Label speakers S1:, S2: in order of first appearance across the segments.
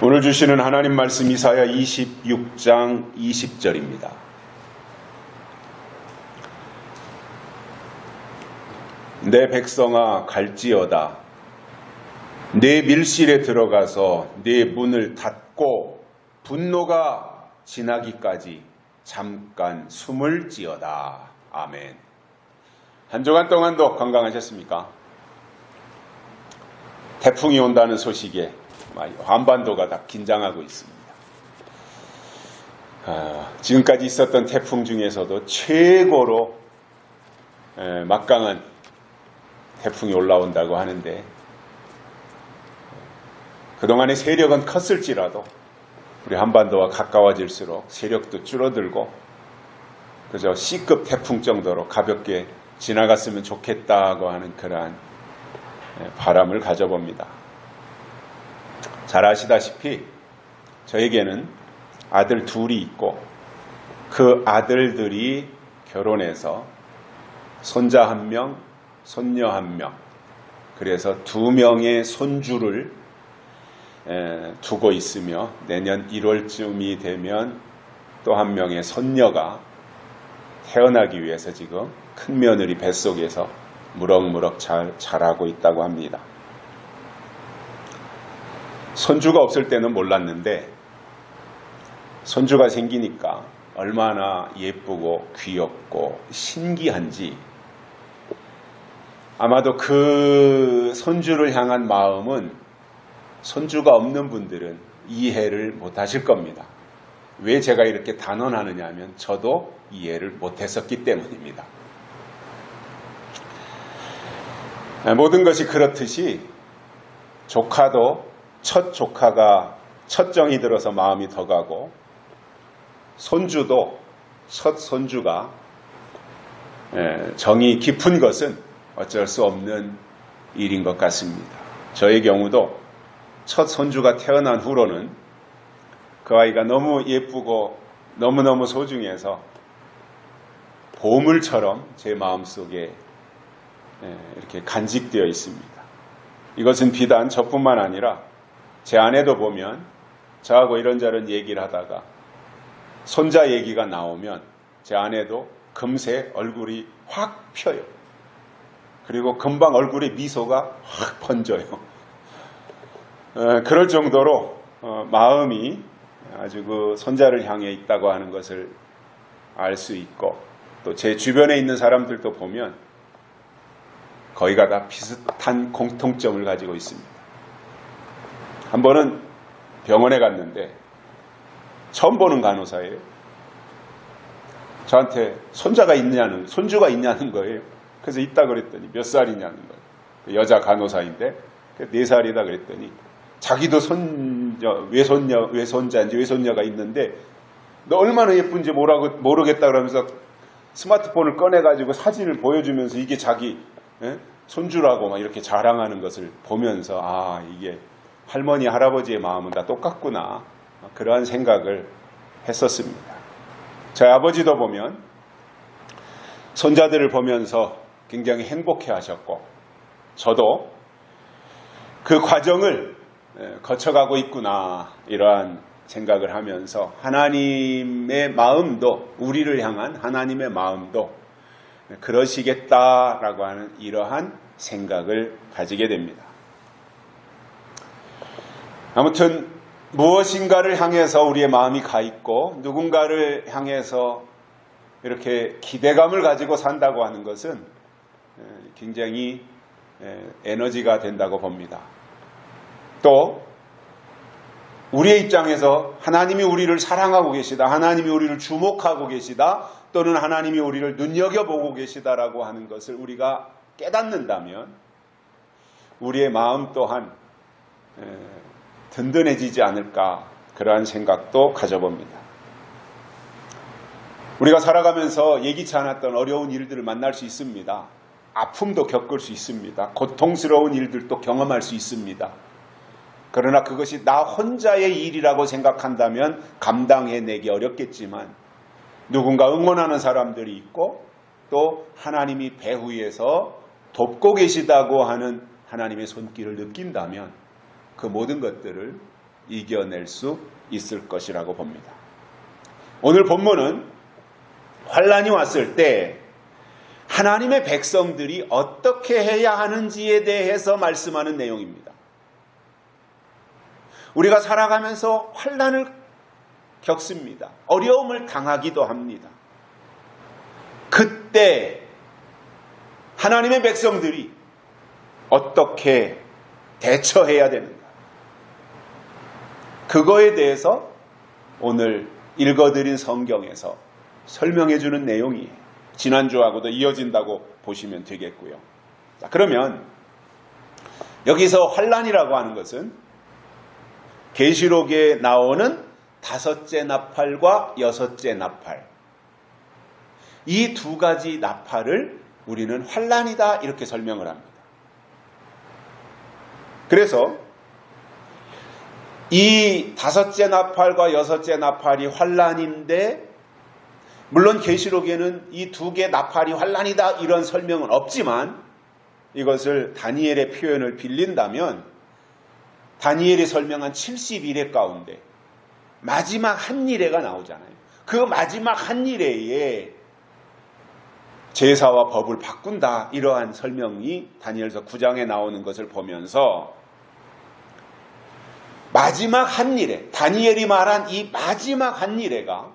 S1: 오늘 주시는 하나님 말씀 이사야 26장 20절입니다. 내 백성아 갈지어다. 내 밀실에 들어가서 내 문을 닫고 분노가 지나기까지 잠깐 숨을 지어다. 아멘. 한 주간 동안도 건강하셨습니까? 태풍이 온다는 소식에 한반도가 다 긴장하고 있습니다. 지금까지 있었던 태풍 중에서도 최고로 막강한 태풍이 올라온다고 하는데, 그동안의 세력은 컸을지라도 우리 한반도와 가까워질수록 세력도 줄어들고 그저 C급 태풍 정도로 가볍게 지나갔으면 좋겠다고 하는 그러한 바람을 가져봅니다. 잘 아시다시피 저에게는 아들 둘이 있고 그 아들들이 결혼해서 손자 1명, 손녀 1명, 그래서 2명의 손주를 두고 있으며 내년 1월쯤이 되면 또 1명의 손녀가 태어나기 위해서 지금 큰 며느리 뱃속에서 무럭무럭 잘 자라고 있다고 합니다. 손주가 없을 때는 몰랐는데 손주가 생기니까 얼마나 예쁘고 귀엽고 신기한지, 아마도 그 손주를 향한 마음은 손주가 없는 분들은 이해를 못하실 겁니다. 왜 제가 이렇게 단언하느냐 하면 저도 이해를 못했었기 때문입니다. 모든 것이 그렇듯이 조카도 첫 조카가 첫 정이 들어서 마음이 더 가고, 손주도 첫 손주가 정이 깊은 것은 어쩔 수 없는 일인 것 같습니다. 저의 경우도 첫 손주가 태어난 후로는 그 아이가 너무 예쁘고 너무너무 소중해서 보물처럼 제 마음속에 이렇게 간직되어 있습니다. 이것은 비단 저뿐만 아니라 제 아내도 보면 저하고 이런저런 얘기를 하다가 손자 얘기가 나오면 제 아내도 금세 얼굴이 확 펴요. 그리고 금방 얼굴에 미소가 확 번져요. 그럴 정도로 마음이 아주 그 손자를 향해 있다고 하는 것을 알 수 있고, 또 제 주변에 있는 사람들도 보면 거의가 다 비슷한 공통점을 가지고 있습니다. 한 번은 병원에 갔는데 처음 보는 간호사예요. 저한테 손주가 있냐는 거예요. 그래서 있다 그랬더니 몇 살이냐는 거예요. 여자 간호사인데 4살이다 그랬더니 자기도 외손자인지 외손녀가 있는데 너 얼마나 예쁜지 모르겠다 그러면서 스마트폰을 꺼내가지고 사진을 보여주면서 이게 자기 손주라고 막 이렇게 자랑하는 것을 보면서 이게 할머니 할아버지의 마음은 다 똑같구나, 그러한 생각을 했었습니다. 저희 아버지도 보면 손자들을 보면서 굉장히 행복해 하셨고, 저도 그 과정을 거쳐가고 있구나, 이러한 생각을 하면서 하나님의 마음도, 우리를 향한 하나님의 마음도 그러시겠다라고 하는 이러한 생각을 가지게 됩니다. 아무튼 무엇인가를 향해서 우리의 마음이 가 있고 누군가를 향해서 이렇게 기대감을 가지고 산다고 하는 것은 굉장히 에너지가 된다고 봅니다. 또 우리의 입장에서 하나님이 우리를 사랑하고 계시다, 하나님이 우리를 주목하고 계시다, 또는 하나님이 우리를 눈여겨보고 계시다라고 하는 것을 우리가 깨닫는다면 우리의 마음 또한 든든해지지 않을까, 그러한 생각도 가져봅니다. 우리가 살아가면서 예기치 않았던 어려운 일들을 만날 수 있습니다. 아픔도 겪을 수 있습니다. 고통스러운 일들도 경험할 수 있습니다. 그러나 그것이 나 혼자의 일이라고 생각한다면 감당해내기 어렵겠지만, 누군가 응원하는 사람들이 있고 또 하나님이 배후에서 돕고 계시다고 하는 하나님의 손길을 느낀다면 그 모든 것들을 이겨낼 수 있을 것이라고 봅니다. 오늘 본문은 환란이 왔을 때 하나님의 백성들이 어떻게 해야 하는지에 대해서 말씀하는 내용입니다. 우리가 살아가면서 환란을 겪습니다. 어려움을 당하기도 합니다. 그때 하나님의 백성들이 어떻게 대처해야 되는가? 그거에 대해서 오늘 읽어드린 성경에서 설명해 주는 내용이 지난주하고도 이어진다고 보시면 되겠고요. 자, 그러면 여기서 환란이라고 하는 것은 계시록에 나오는 5째 나팔과 6째 나팔, 이 두 가지 나팔을 우리는 환란이다 이렇게 설명을 합니다. 그래서 이 5째 나팔과 6째 나팔이 환란인데, 물론 계시록에는 이 2개 나팔이 환란이다 이런 설명은 없지만, 이것을 다니엘의 표현을 빌린다면 다니엘이 설명한 70일의 가운데 마지막 한 일회가 나오잖아요. 그 마지막 한 일회에 제사와 법을 바꾼다, 이러한 설명이 다니엘서 9장에 나오는 것을 보면서 마지막 한 일회, 다니엘이 말한 이 마지막 한 일회가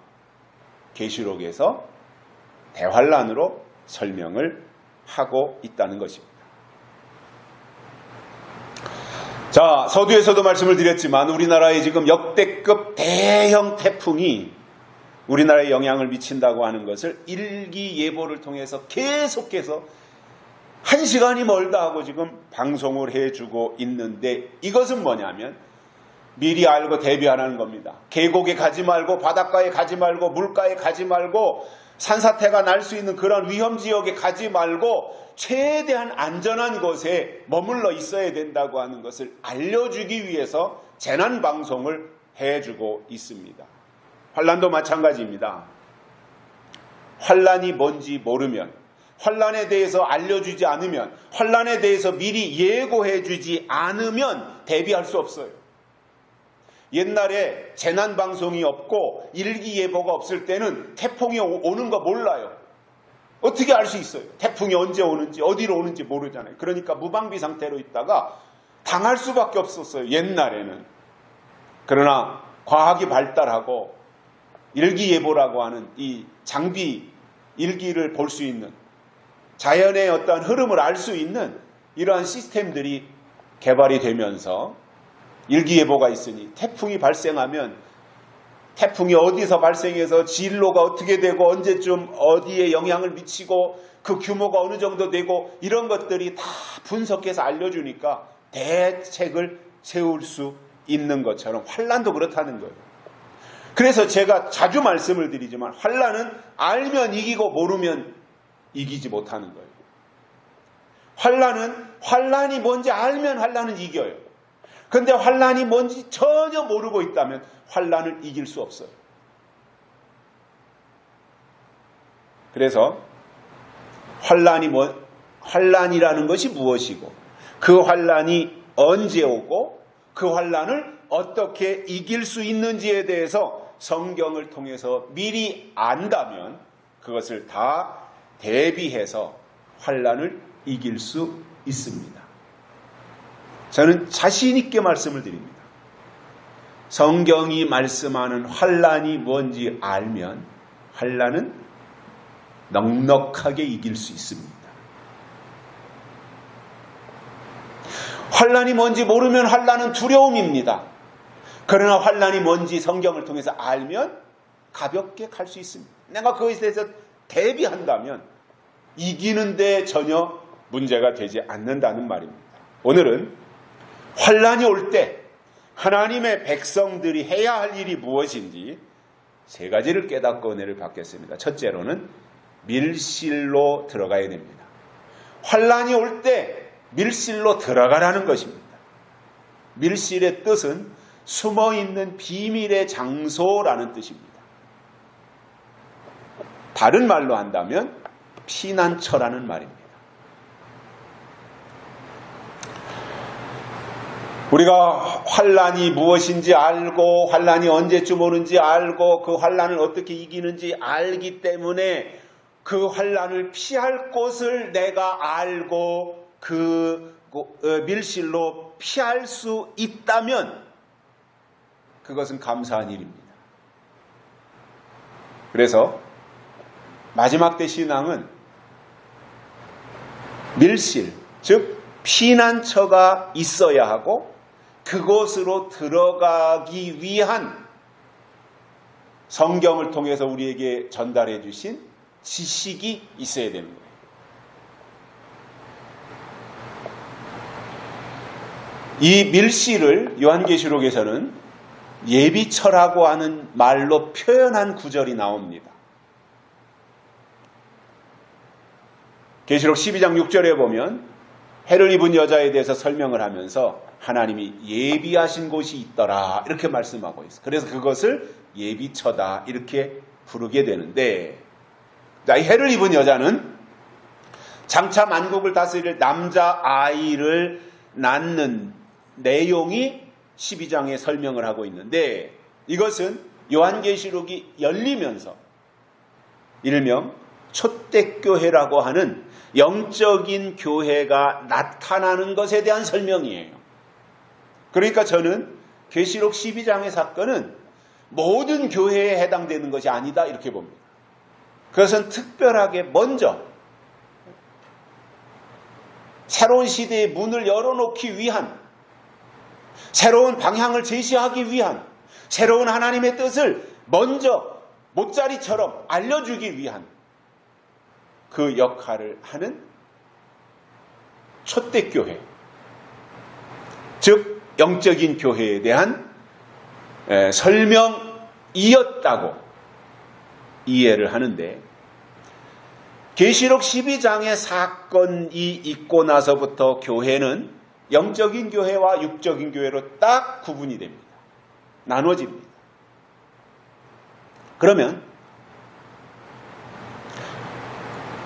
S1: 계시록에서 대환란으로 설명을 하고 있다는 것입니다. 자, 서두에서도 말씀을 드렸지만 우리나라에 지금 역대급 대형 태풍이 우리나라에 영향을 미친다고 하는 것을 일기예보를 통해서 계속해서 1시간이 멀다 하고 지금 방송을 해주고 있는데, 이것은 뭐냐면 미리 알고 대비하라는 겁니다. 계곡에 가지 말고, 바닷가에 가지 말고, 물가에 가지 말고, 산사태가 날 수 있는 그런 위험지역에 가지 말고 최대한 안전한 곳에 머물러 있어야 된다고 하는 것을 알려주기 위해서 재난방송을 해주고 있습니다. 환란도 마찬가지입니다. 환란이 뭔지 모르면, 환란에 대해서 알려주지 않으면, 환란에 대해서 미리 예고해 주지 않으면 대비할 수 없어요. 옛날에 재난방송이 없고 일기예보가 없을 때는 태풍이 오는 거 몰라요. 어떻게 알 수 있어요? 태풍이 언제 오는지, 어디로 오는지 모르잖아요. 그러니까 무방비 상태로 있다가 당할 수밖에 없었어요, 옛날에는. 그러나 과학이 발달하고 일기예보라고 하는 이 장비, 일기를 볼 수 있는, 자연의 어떠한 흐름을 알 수 있는 이러한 시스템들이 개발이 되면서 일기예보가 있으니 태풍이 발생하면 태풍이 어디서 발생해서 진로가 어떻게 되고 언제쯤 어디에 영향을 미치고 그 규모가 어느 정도 되고 이런 것들이 다 분석해서 알려주니까 대책을 세울 수 있는 것처럼 환란도 그렇다는 거예요. 그래서 제가 자주 말씀을 드리지만 환란은 알면 이기고 모르면 이기지 못하는 거예요. 환란이 뭔지 알면 환란은 이겨요. 그런데 환란이 뭔지 전혀 모르고 있다면 환란을 이길 수 없어요. 그래서 환란이라는 것이 무엇이고, 그 환란이 언제 오고, 그 환란을 어떻게 이길 수 있는지에 대해서 성경을 통해서 미리 안다면 그것을 다 대비해서 환란을 이길 수 있습니다. 저는 자신 있게 말씀을 드립니다. 성경이 말씀하는 환란이 뭔지 알면 환란은 넉넉하게 이길 수 있습니다. 환란이 뭔지 모르면 환란은 두려움입니다. 그러나 환란이 뭔지 성경을 통해서 알면 가볍게 갈 수 있습니다. 내가 그것에 대해서 대비한다면 이기는데 전혀 문제가 되지 않는다는 말입니다. 오늘은 환란이 올 때 하나님의 백성들이 해야 할 일이 무엇인지 3가지를 깨닫고 은혜를 받겠습니다. 첫째로는 밀실로 들어가야 됩니다. 환란이 올 때 밀실로 들어가라는 것입니다. 밀실의 뜻은 숨어있는 비밀의 장소라는 뜻입니다. 다른 말로 한다면 피난처라는 말입니다. 우리가 환난이 무엇인지 알고 환난이 언제쯤 오는지 알고 그 환난을 어떻게 이기는지 알기 때문에 그 환난을 피할 곳을 내가 알고 그 밀실로 피할 수 있다면 그것은 감사한 일입니다. 그래서 마지막 때 신앙은 밀실, 즉 피난처가 있어야 하고 그곳으로 들어가기 위한 성경을 통해서 우리에게 전달해 주신 지식이 있어야 되는 거예요. 이 밀실을 요한계시록에서는 예비처라고 하는 말로 표현한 구절이 나옵니다. 계시록 12장 6절에 보면 해를 입은 여자에 대해서 설명을 하면서 하나님이 예비하신 곳이 있더라 이렇게 말씀하고 있어요. 그래서 그것을 예비처다 이렇게 부르게 되는데, 이 해를 입은 여자는 장차 만국을 다스릴 남자아이를 낳는 내용이 12장에 설명을 하고 있는데, 이것은 요한계시록이 열리면서 일명 초대교회라고 하는 영적인 교회가 나타나는 것에 대한 설명이에요. 그러니까 저는 계시록 12장의 사건은 모든 교회에 해당되는 것이 아니다 이렇게 봅니다. 그것은 특별하게 먼저 새로운 시대의 문을 열어놓기 위한, 새로운 방향을 제시하기 위한, 새로운 하나님의 뜻을 먼저 못자리처럼 알려주기 위한 그 역할을 하는 초대교회, 즉 영적인 교회에 대한 설명이었다고 이해를 하는데, 계시록 12장의 사건이 있고 나서부터 교회는 영적인 교회와 육적인 교회로 딱 구분이 됩니다. 나눠집니다. 그러면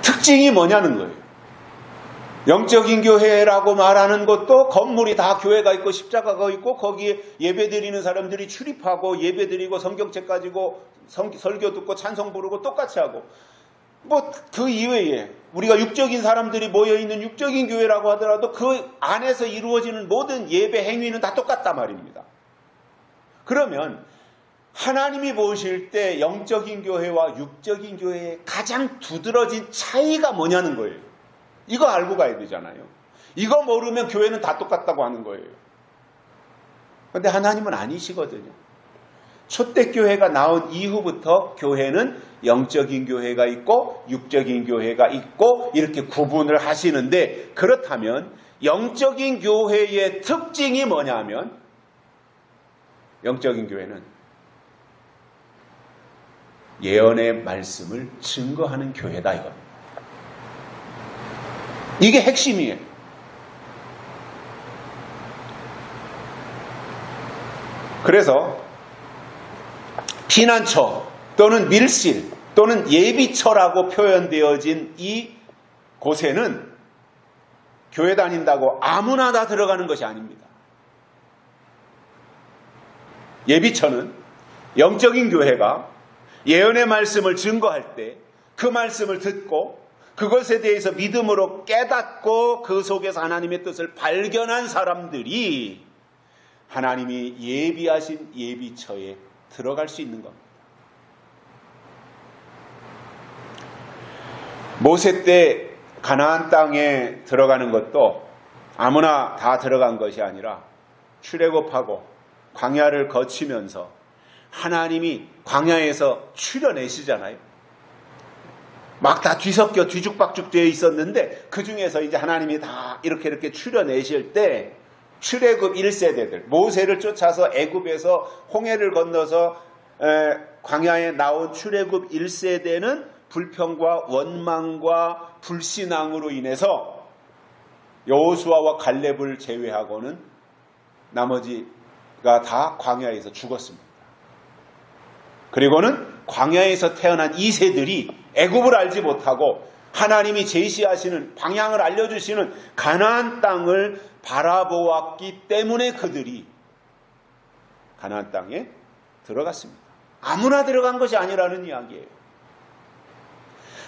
S1: 특징이 뭐냐는 거예요. 영적인 교회라고 말하는 것도 건물이 다 교회가 있고 십자가가 있고 거기에 예배드리는 사람들이 출입하고 예배드리고 성경책 가지고 설교 듣고 찬송 부르고 똑같이 하고, 그 이외에 우리가 육적인 사람들이 모여있는 육적인 교회라고 하더라도 그 안에서 이루어지는 모든 예배 행위는 다 똑같단 말입니다. 그러면 하나님이 보실 때 영적인 교회와 육적인 교회의 가장 두드러진 차이가 뭐냐는 거예요. 이거 알고 가야 되잖아요. 이거 모르면 교회는 다 똑같다고 하는 거예요. 그런데 하나님은 아니시거든요. 초대교회가 나온 이후부터 교회는 영적인 교회가 있고 육적인 교회가 있고 이렇게 구분을 하시는데, 그렇다면 영적인 교회의 특징이 뭐냐면 영적인 교회는 예언의 말씀을 증거하는 교회다 이겁니다. 이게 핵심이에요. 그래서 피난처 또는 밀실 또는 예비처라고 표현되어진 이 곳에는 교회 다닌다고 아무나 다 들어가는 것이 아닙니다. 예비처는 영적인 교회가 예언의 말씀을 증거할 때 그 말씀을 듣고 그것에 대해서 믿음으로 깨닫고 그 속에서 하나님의 뜻을 발견한 사람들이 하나님이 예비하신 예비처에 들어갈 수 있는 겁니다. 모세 때 가나안 땅에 들어가는 것도 아무나 다 들어간 것이 아니라 출애굽하고 광야를 거치면서 하나님이 광야에서 추려내시잖아요. 막 다 뒤섞여 뒤죽박죽 되어 있었는데 그 중에서 이제 하나님이 다 이렇게 추려내실 때 출애굽 1세대들, 모세를 쫓아서 애굽에서 홍해를 건너서 광야에 나온 출애굽 1세대는 불평과 원망과 불신앙으로 인해서 여호수아와 갈렙을 제외하고는 나머지가 다 광야에서 죽었습니다. 그리고는 광야에서 태어난 2세들이 애굽을 알지 못하고 하나님이 제시하시는 방향을 알려주시는 가나안 땅을 바라보았기 때문에 그들이 가나안 땅에 들어갔습니다. 아무나 들어간 것이 아니라는 이야기예요.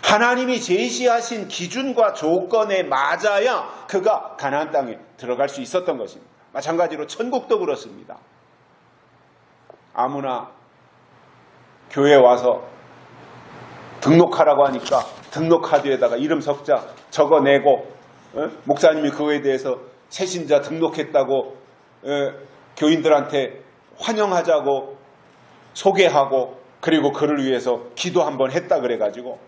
S1: 하나님이 제시하신 기준과 조건에 맞아야 그가 가나안 땅에 들어갈 수 있었던 것입니다. 마찬가지로 천국도 그렇습니다. 아무나 교회에 와서 등록하라고 하니까 등록카드에다가 이름 석자 적어내고 목사님이 그거에 대해서 새신자 등록했다고 교인들한테 환영하자고 소개하고 그리고 그를 위해서 기도 한번 했다 그래가지고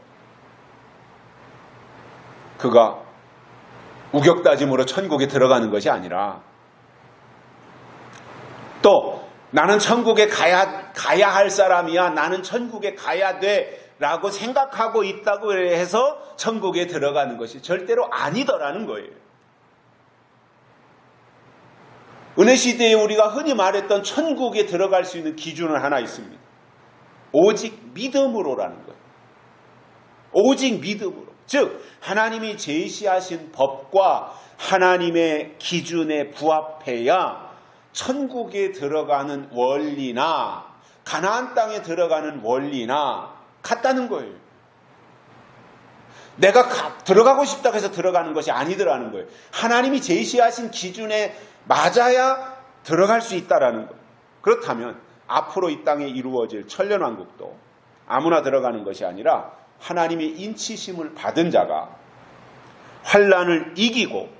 S1: 그가 우격다짐으로 천국에 들어가는 것이 아니라 또 나는 천국에 가야 할 사람이야, 나는 천국에 가야 돼 라고 생각하고 있다고 해서 천국에 들어가는 것이 절대로 아니더라는 거예요. 은혜시대에 우리가 흔히 말했던 천국에 들어갈 수 있는 기준은 하나 있습니다. 오직 믿음으로라는 거예요. 오직 믿음으로. 즉 하나님이 제시하신 법과 하나님의 기준에 부합해야 천국에 들어가는 원리나 가나안 땅에 들어가는 원리나 같다는 거예요. 내가 들어가고 싶다고 해서 들어가는 것이 아니더라는 거예요. 하나님이 제시하신 기준에 맞아야 들어갈 수 있다라는 거예요. 그렇다면 앞으로 이 땅에 이루어질 천년왕국도 아무나 들어가는 것이 아니라 하나님의 인치심을 받은 자가 환난을 이기고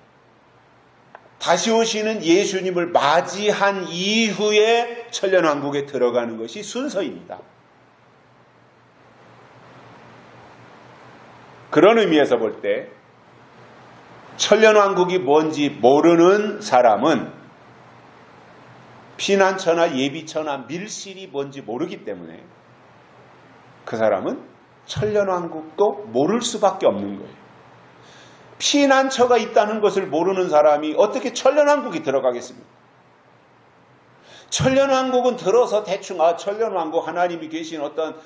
S1: 다시 오시는 예수님을 맞이한 이후에 천년왕국에 들어가는 것이 순서입니다. 그런 의미에서 볼 때 천년왕국이 뭔지 모르는 사람은 피난처나 예비처나 밀실이 뭔지 모르기 때문에 그 사람은 천년왕국도 모를 수밖에 없는 거예요. 피난처가 있다는 것을 모르는 사람이 어떻게 천년왕국이 들어가겠습니까? 천년왕국은 들어서 대충 천년왕국 하나님이 계신 어떤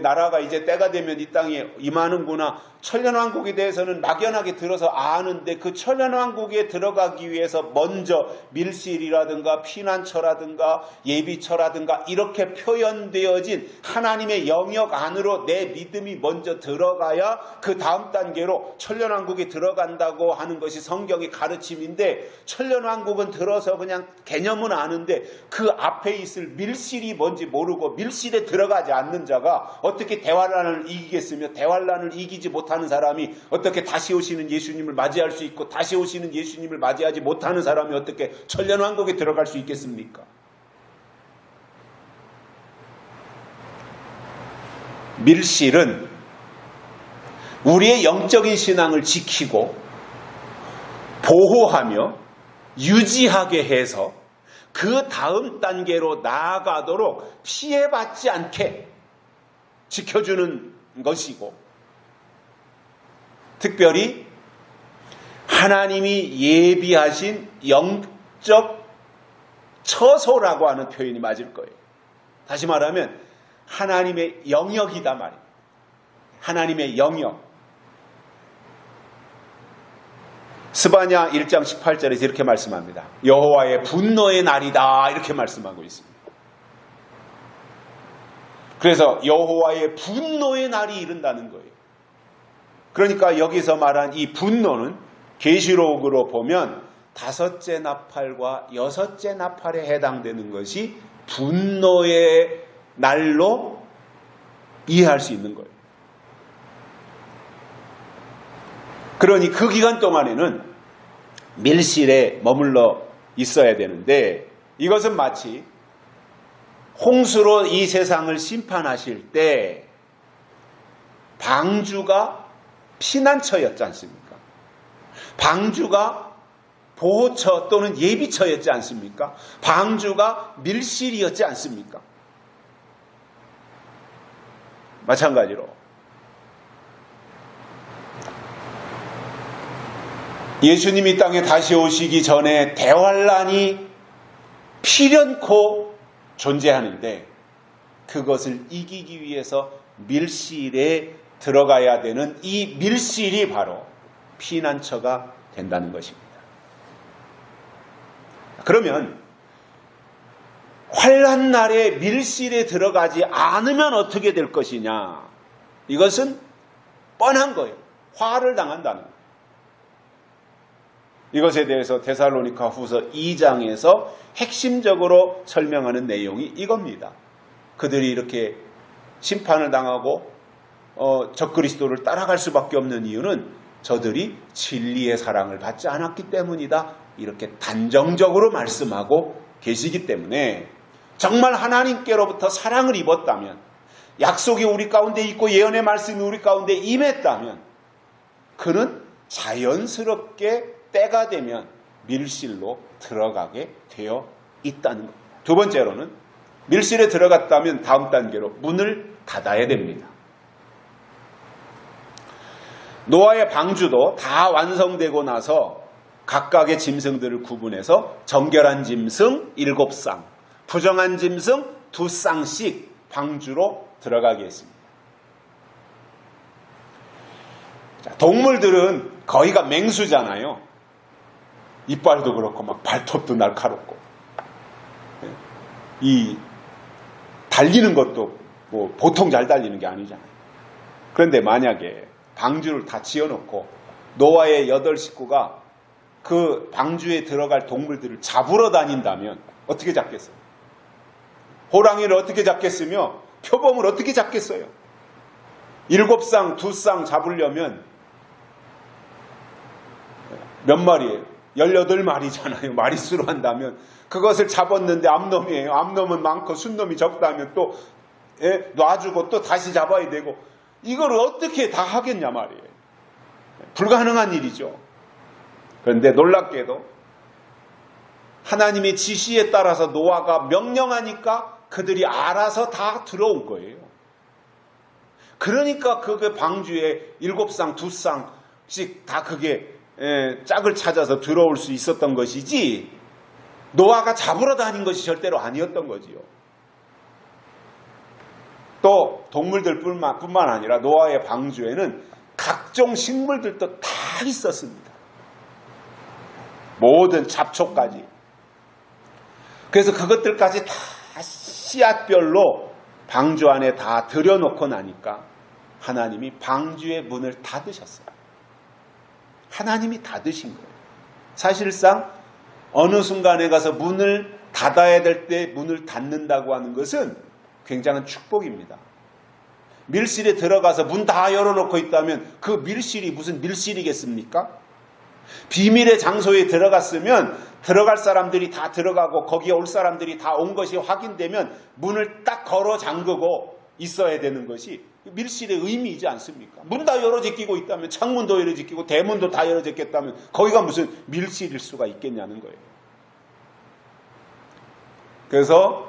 S1: 나라가 이제 때가 되면 이 땅에 임하는구나. 천년왕국에 대해서는 막연하게 들어서 아는데 그 천년왕국에 들어가기 위해서 먼저 밀실이라든가 피난처라든가 예비처라든가 이렇게 표현되어진 하나님의 영역 안으로 내 믿음이 먼저 들어가야 그 다음 단계로 천년왕국에 들어간다고 하는 것이 성경의 가르침인데 천년왕국은 들어서 그냥 개념은 아는데 그 앞에 있을 밀실이 뭔지 모르고 밀실에 들어가지 않는 자가 어떻게 대환란을 이기겠으며 대환란을 이기지 못하는 사람이 어떻게 다시 오시는 예수님을 맞이할 수 있고 다시 오시는 예수님을 맞이하지 못하는 사람이 어떻게 천년왕국에 들어갈 수 있겠습니까? 밀실은 우리의 영적인 신앙을 지키고 보호하며 유지하게 해서 그 다음 단계로 나아가도록 피해받지 않게 지켜주는 것이고 특별히 하나님이 예비하신 영적 처소라고 하는 표현이 맞을 거예요. 다시 말하면 하나님의 영역이다 말이에요. 하나님의 영역. 스바냐 1장 18절에서 이렇게 말씀합니다. 여호와의 분노의 날이다 이렇게 말씀하고 있습니다. 그래서 여호와의 분노의 날이 이른다는 거예요. 그러니까 여기서 말한 이 분노는 계시록으로 보면 5째 나팔과 6째 나팔에 해당되는 것이 분노의 날로 이해할 수 있는 거예요. 그러니 그 기간 동안에는 밀실에 머물러 있어야 되는데 이것은 마치 홍수로 이 세상을 심판하실 때 방주가 피난처였지 않습니까? 방주가 보호처 또는 예비처였지 않습니까? 방주가 밀실이었지 않습니까? 마찬가지로 예수님이 땅에 다시 오시기 전에 대환란이 필연코 존재하는데 그것을 이기기 위해서 밀실에 들어가야 되는 이 밀실이 바로 피난처가 된다는 것입니다. 그러면 환난 날에 밀실에 들어가지 않으면 어떻게 될 것이냐? 이것은 뻔한 거예요. 화를 당한다는 거예요. 이것에 대해서 데살로니가 후서 2장에서 핵심적으로 설명하는 내용이 이겁니다. 그들이 이렇게 심판을 당하고 적그리스도를 따라갈 수밖에 없는 이유는 저들이 진리의 사랑을 받지 않았기 때문이다. 이렇게 단정적으로 말씀하고 계시기 때문에 정말 하나님께로부터 사랑을 입었다면, 약속이 우리 가운데 있고 예언의 말씀이 우리 가운데 임했다면 그는 자연스럽게 때가 되면 밀실로 들어가게 되어 있다는 겁니다. 두 번째로는 밀실에 들어갔다면 다음 단계로 문을 닫아야 됩니다. 노아의 방주도 다 완성되고 나서 각각의 짐승들을 구분해서 정결한 짐승 7쌍, 부정한 짐승 2쌍씩 방주로 들어가게 했습니다. 자, 동물들은 거의가 맹수잖아요. 이빨도 그렇고 막 발톱도 날카롭고, 이 달리는 것도 뭐 보통 잘 달리는 게 아니잖아요. 그런데 만약에 방주를 다 지어놓고 노아의 8 식구가 그 방주에 들어갈 동물들을 잡으러 다닌다면 어떻게 잡겠어요? 호랑이를 어떻게 잡겠으며 표범을 어떻게 잡겠어요? 7쌍, 2쌍 잡으려면 몇 마리예요? 18마리잖아요. 마리수로 한다면 그것을 잡았는데 암놈이에요. 암놈은 많고 순놈이 적다면 또 놔주고 또 다시 잡아야 되고, 이걸 어떻게 다 하겠냐 말이에요. 불가능한 일이죠. 그런데 놀랍게도 하나님의 지시에 따라서 노아가 명령하니까 그들이 알아서 다 들어온 거예요. 그러니까 그 방주에 7쌍, 2쌍씩 다 그게 짝을 찾아서 들어올 수 있었던 것이지, 노아가 잡으러 다닌 것이 절대로 아니었던 거지요. 또 동물들 뿐만 아니라 노아의 방주에는 각종 식물들도 다 있었습니다. 모든 잡초까지. 그래서 그것들까지 다 씨앗별로 방주 안에 다 들여놓고 나니까 하나님이 방주의 문을 닫으셨어요. 하나님이 닫으신 거예요. 사실상 어느 순간에 가서 문을 닫아야 될 때 문을 닫는다고 하는 것은 굉장한 축복입니다. 밀실에 들어가서 문 다 열어놓고 있다면 그 밀실이 무슨 밀실이겠습니까? 비밀의 장소에 들어갔으면 들어갈 사람들이 다 들어가고 거기에 올 사람들이 다 온 것이 확인되면 문을 딱 걸어 잠그고 있어야 되는 것이 밀실의 의미이지 않습니까? 문 다 열어 제끼고 있다면, 창문도 열어 제끼고 대문도 다 열어 제꼈다면 거기가 무슨 밀실일 수가 있겠냐는 거예요. 그래서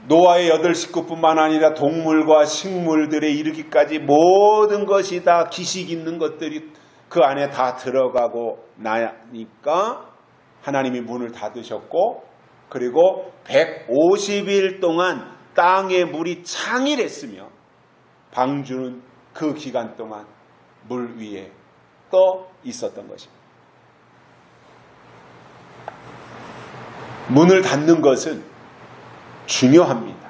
S1: 노아의 8 식구뿐만 아니라 동물과 식물들에 이르기까지 모든 것이 다 기식 있는 것들이 그 안에 다 들어가고 나니까 하나님이 문을 닫으셨고, 그리고 150일 동안 땅에 물이 창일했으며 방주는 그 기간 동안 물 위에 떠 있었던 것입니다. 문을 닫는 것은 중요합니다.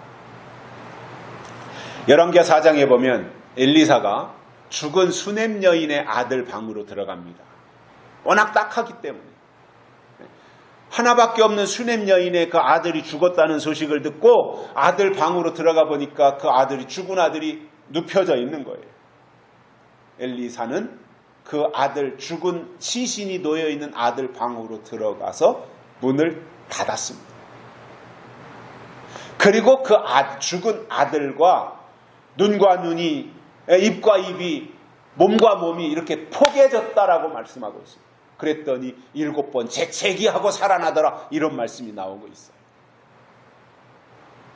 S1: 열왕기하 4장에 보면 엘리사가 죽은 수넴 여인의 아들 방으로 들어갑니다. 워낙 딱하기 때문에. 하나밖에 없는 수넴 여인의 그 아들이 죽었다는 소식을 듣고 아들 방으로 들어가 보니까 그 아들이, 죽은 아들이 눕혀져 있는 거예요. 엘리사는 그 아들, 죽은 시신이 놓여있는 아들 방으로 들어가서 문을 닫았습니다. 그리고 그 죽은 아들과 눈과 눈이, 입과 입이, 몸과 몸이 이렇게 포개졌다라고 말씀하고 있습니다. 그랬더니 7번 재채기하고 살아나더라, 이런 말씀이 나오고 있어요.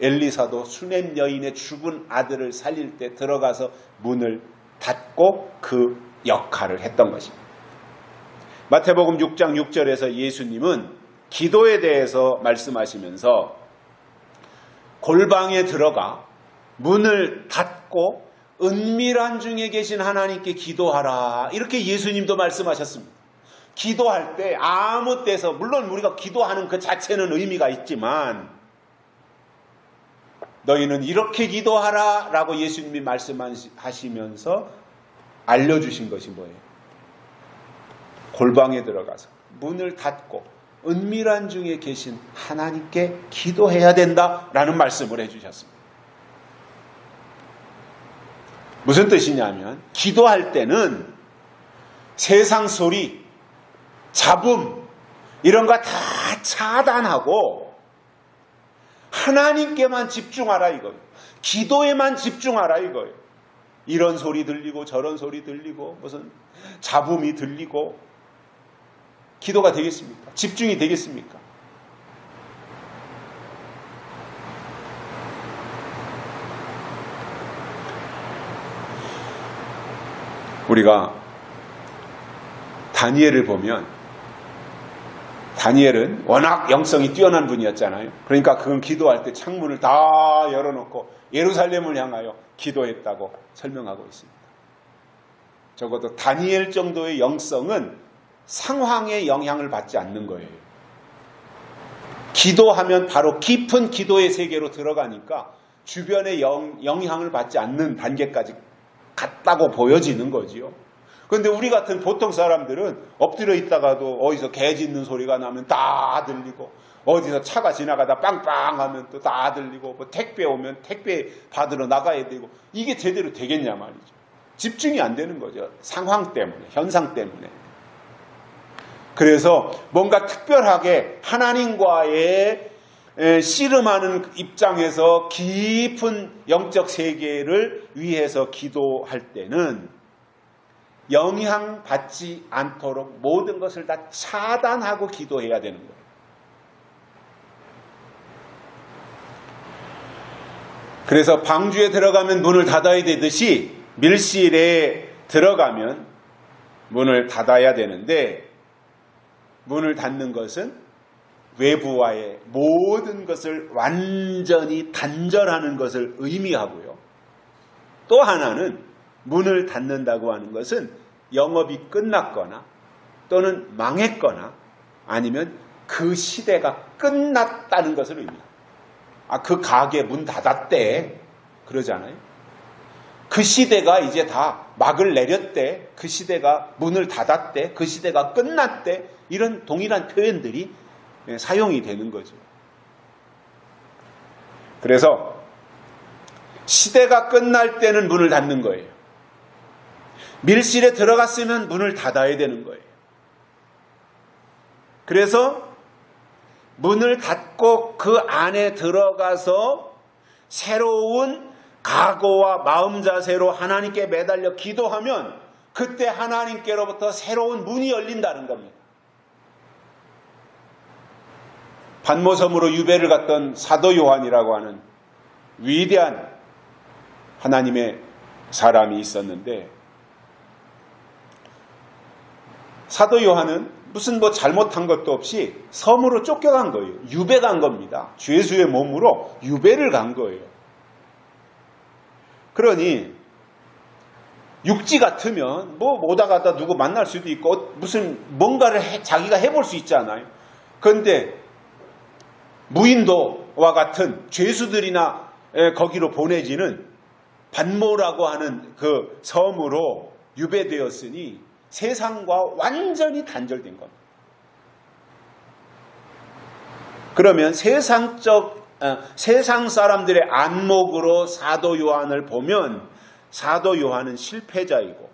S1: 엘리사도 수넴 여인의 죽은 아들을 살릴 때 들어가서 문을 닫고 그 역할을 했던 것입니다. 마태복음 6장 6절에서 예수님은 기도에 대해서 말씀하시면서 골방에 들어가 문을 닫고 은밀한 중에 계신 하나님께 기도하라. 이렇게 예수님도 말씀하셨습니다. 기도할 때 아무 때서, 물론 우리가 기도하는 그 자체는 의미가 있지만 너희는 이렇게 기도하라 라고 예수님이 말씀하시면서 알려주신 것이 뭐예요? 골방에 들어가서 문을 닫고 은밀한 중에 계신 하나님께 기도해야 된다라는 말씀을 해주셨습니다. 무슨 뜻이냐면 기도할 때는 세상 소리, 잡음 이런 거 다 차단하고 하나님께만 집중하라 이거예요. 기도에만 집중하라 이거예요. 이런 소리 들리고 저런 소리 들리고 무슨 잡음이 들리고 기도가 되겠습니까? 집중이 되겠습니까? 우리가 다니엘을 보면 다니엘은 워낙 영성이 뛰어난 분이었잖아요. 그러니까 그건 기도할 때 창문을 다 열어놓고 예루살렘을 향하여 기도했다고 설명하고 있습니다. 적어도 다니엘 정도의 영성은 상황의 영향을 받지 않는 거예요. 기도하면 바로 깊은 기도의 세계로 들어가니까 주변의 영향을 받지 않는 단계까지 갔다고 보여지는 거지요. 그런데 우리 같은 보통 사람들은 엎드려 있다가도 어디서 개 짖는 소리가 나면 다 들리고, 어디서 차가 지나가다 빵빵 하면 또 다 들리고, 뭐 택배 오면 택배 받으러 나가야 되고, 이게 제대로 되겠냐 말이죠. 집중이 안 되는 거죠. 상황 때문에, 현상 때문에. 그래서 뭔가 특별하게 하나님과의 씨름하는 입장에서 깊은 영적 세계를 위해서 기도할 때는 영향받지 않도록 모든 것을 다 차단하고 기도해야 되는 거예요. 그래서 방주에 들어가면 문을 닫아야 되듯이 밀실에 들어가면 문을 닫아야 되는데, 문을 닫는 것은 외부와의 모든 것을 완전히 단절하는 것을 의미하고요. 또 하나는 문을 닫는다고 하는 것은 영업이 끝났거나 또는 망했거나 아니면 그 시대가 끝났다는 것을 의미합니다. 그 가게 문 닫았대 그러잖아요. 그 시대가 이제 다 막을 내렸대, 그 시대가 문을 닫았대, 그 시대가 끝났대, 이런 동일한 표현들이 사용이 되는 거죠. 그래서 시대가 끝날 때는 문을 닫는 거예요. 밀실에 들어갔으면 문을 닫아야 되는 거예요. 그래서 문을 닫고 그 안에 들어가서 새로운 각오와 마음 자세로 하나님께 매달려 기도하면 그때 하나님께로부터 새로운 문이 열린다는 겁니다. 반모섬으로 유배를 갔던 사도 요한이라고 하는 위대한 하나님의 사람이 있었는데, 사도 요한은 무슨 잘못한 것도 없이 섬으로 쫓겨간 거예요. 유배 간 겁니다. 죄수의 몸으로 유배를 간 거예요. 그러니 육지 같으면 오다 가다 누구 만날 수도 있고 무슨 뭔가를 자기가 해볼 수 있잖아요. 그런데 무인도와 같은 죄수들이나 거기로 보내지는 반모라고 하는 그 섬으로 유배되었으니 세상과 완전히 단절된 겁니다. 그러면 세상 사람들의 안목으로 사도 요한을 보면 사도 요한은 실패자이고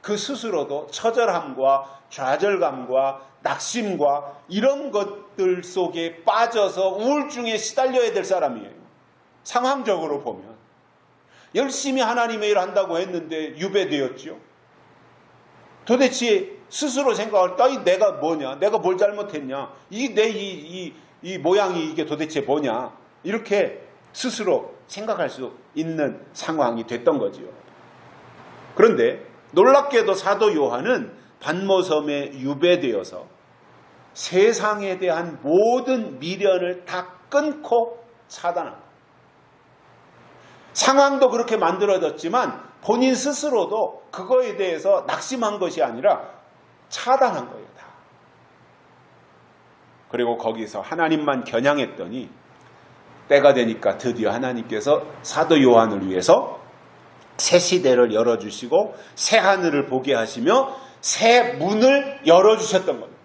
S1: 그 스스로도 처절함과 좌절감과 낙심과 이런 것들 속에 빠져서 우울증에 시달려야 될 사람이에요. 상황적으로 보면 열심히 하나님의 일을 한다고 했는데 유배되었죠. 도대체 스스로 생각할 때 내가 뭐냐, 내가 뭘 잘못했냐, 이 모양이 이게 도대체 뭐냐, 이렇게 스스로 생각할 수 있는 상황이 됐던 거지요. 그런데 놀랍게도 사도 요한은 반모섬에 유배되어서 세상에 대한 모든 미련을 다 끊고 차단합니다. 상황도 그렇게 만들어졌지만 본인 스스로도 그거에 대해서 낙심한 것이 아니라 차단한 거예요. 다. 그리고 거기서 하나님만 겨냥했더니 때가 되니까 드디어 하나님께서 사도 요한을 위해서 새 시대를 열어주시고 새 하늘을 보게 하시며 새 문을 열어주셨던 겁니다.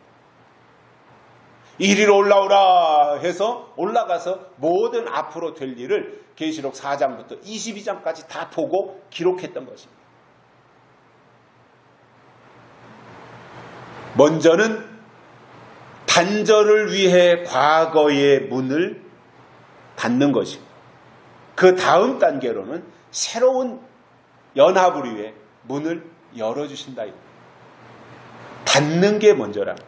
S1: 이리로 올라오라 해서 올라가서 모든 앞으로 될 일을 계시록 4장부터 22장까지 다 보고 기록했던 것입니다. 먼저는 단절을 위해 과거의 문을 닫는 것이고 그 다음 단계로는 새로운 연합을 위해 문을 열어주신다. 닫는 게 먼저라고.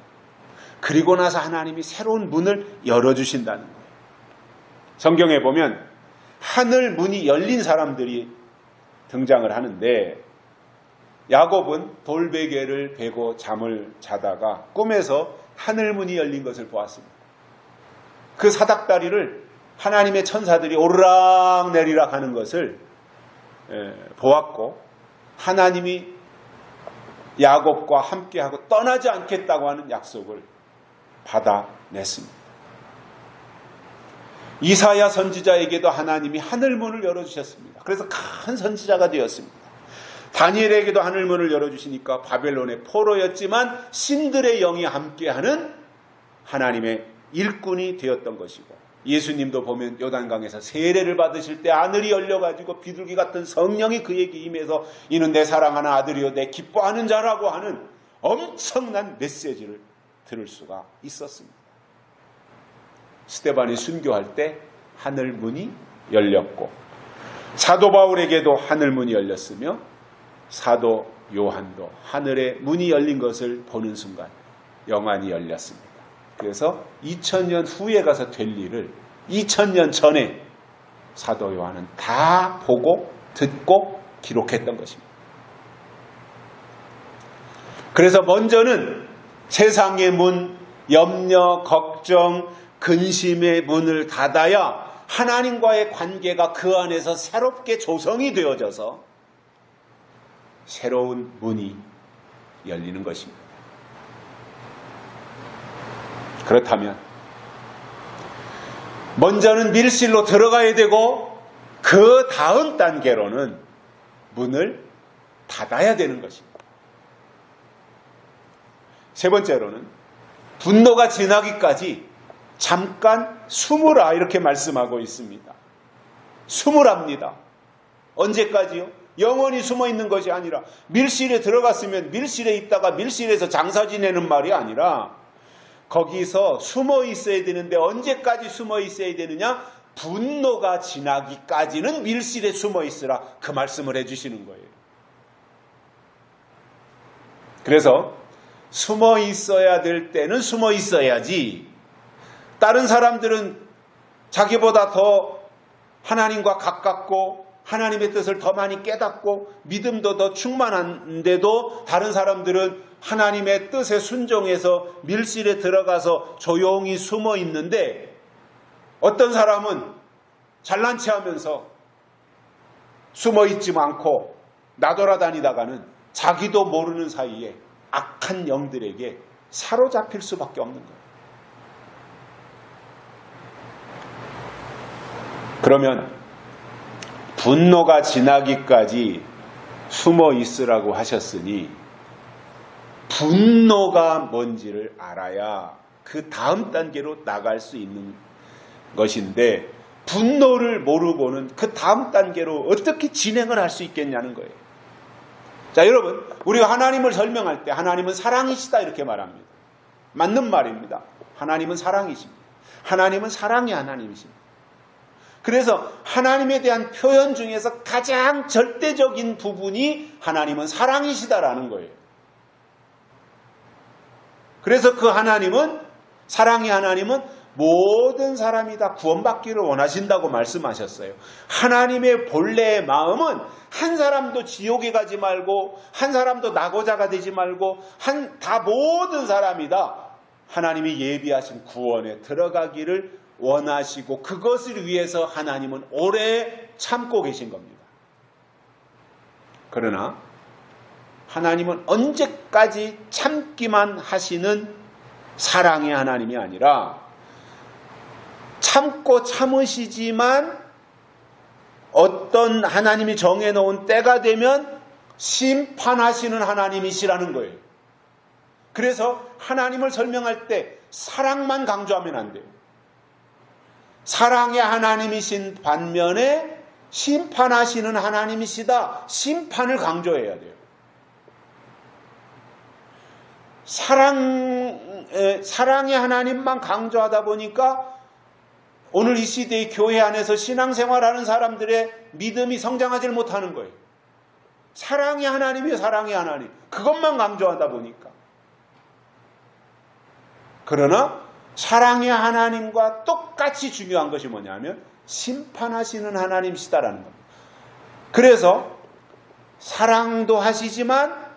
S1: 그리고 나서 하나님이 새로운 문을 열어주신다는 거예요. 성경에 보면 하늘 문이 열린 사람들이 등장을 하는데 야곱은 돌베개를 베고 잠을 자다가 꿈에서 하늘 문이 열린 것을 보았습니다. 그 사닥다리를 하나님의 천사들이 오르락 내리락 하는 것을 보았고 하나님이 야곱과 함께하고 떠나지 않겠다고 하는 약속을 받아냈습니다. 이사야 선지자에게도 하나님이 하늘문을 열어주셨습니다. 그래서 큰 선지자가 되었습니다. 다니엘에게도 하늘문을 열어주시니까 바벨론의 포로였지만 신들의 영이 함께하는 하나님의 일꾼이 되었던 것이고 예수님도 보면 요단강에서 세례를 받으실 때 하늘이 열려가지고 비둘기 같은 성령이 그에게 임해서 이는 내 사랑하는 아들이요 내 기뻐하는 자라고 하는 엄청난 메시지를 들을 수가 있었습니다. 스데반이 순교할 때 하늘문이 열렸고 사도 바울에게도 하늘문이 열렸으며 사도 요한도 하늘의 문이 열린 것을 보는 순간 영안이 열렸습니다. 그래서 2000년 후에 가서 될 일을 2000년 전에 사도 요한은 다 보고 듣고 기록했던 것입니다. 그래서 먼저는 세상의 문, 염려, 걱정, 근심의 문을 닫아야 하나님과의 관계가 그 안에서 새롭게 조성이 되어져서 새로운 문이 열리는 것입니다. 그렇다면 먼저는 밀실로 들어가야 되고 그 다음 단계로는 문을 닫아야 되는 것입니다. 세 번째로는 분노가 지나기까지 잠깐 숨으라 이렇게 말씀하고 있습니다. 숨으랍니다. 언제까지요? 영원히 숨어 있는 것이 아니라 밀실에 들어갔으면 밀실에 있다가 밀실에서 장사 지내는 말이 아니라 거기서 숨어 있어야 되는데 언제까지 숨어 있어야 되느냐? 분노가 지나기까지는 밀실에 숨어 있으라 그 말씀을 해주시는 거예요. 그래서 숨어 있어야 될 때는 숨어 있어야지 다른 사람들은 자기보다 더 하나님과 가깝고 하나님의 뜻을 더 많이 깨닫고 믿음도 더 충만한데도 다른 사람들은 하나님의 뜻에 순종해서 밀실에 들어가서 조용히 숨어 있는데 어떤 사람은 잘난 체 하면서 숨어 있지 않고 나돌아다니다가는 자기도 모르는 사이에 악한 영들에게 사로잡힐 수밖에 없는 거예요. 그러면 분노가 지나기까지 숨어 있으라고 하셨으니 분노가 뭔지를 알아야 그 다음 단계로 나갈 수 있는 것인데 분노를 모르고는 그 다음 단계로 어떻게 진행을 할 수 있겠냐는 거예요. 자, 여러분, 우리가 하나님을 설명할 때 하나님은 사랑이시다 이렇게 말합니다. 맞는 말입니다. 하나님은 사랑이십니다. 하나님은 사랑의 하나님이십니다. 그래서 하나님에 대한 표현 중에서 가장 절대적인 부분이 하나님은 사랑이시다라는 거예요. 그래서 그 하나님은, 사랑의 하나님은 모든 사람이 다 구원받기를 원하신다고 말씀하셨어요. 하나님의 본래의 마음은 한 사람도 지옥에 가지 말고 한 사람도 낙오자가 되지 말고 다 모든 사람이 다 하나님이 예비하신 구원에 들어가기를 원하시고 그것을 위해서 하나님은 오래 참고 계신 겁니다. 그러나 하나님은 언제까지 참기만 하시는 사랑의 하나님이 아니라 참고 참으시지만 어떤 하나님이 정해놓은 때가 되면 심판하시는 하나님이시라는 거예요. 그래서 하나님을 설명할 때 사랑만 강조하면 안 돼요. 사랑의 하나님이신 반면에 심판하시는 하나님이시다. 심판을 강조해야 돼요. 사랑의 하나님만 강조하다 보니까 오늘 이 시대의 교회 안에서 신앙생활하는 사람들의 믿음이 성장하지 못하는 거예요. 사랑의 하나님이요, 사랑의 하나님. 그것만 강조하다 보니까. 그러나 사랑의 하나님과 똑같이 중요한 것이 뭐냐면 심판하시는 하나님이시다라는 겁니다. 그래서 사랑도 하시지만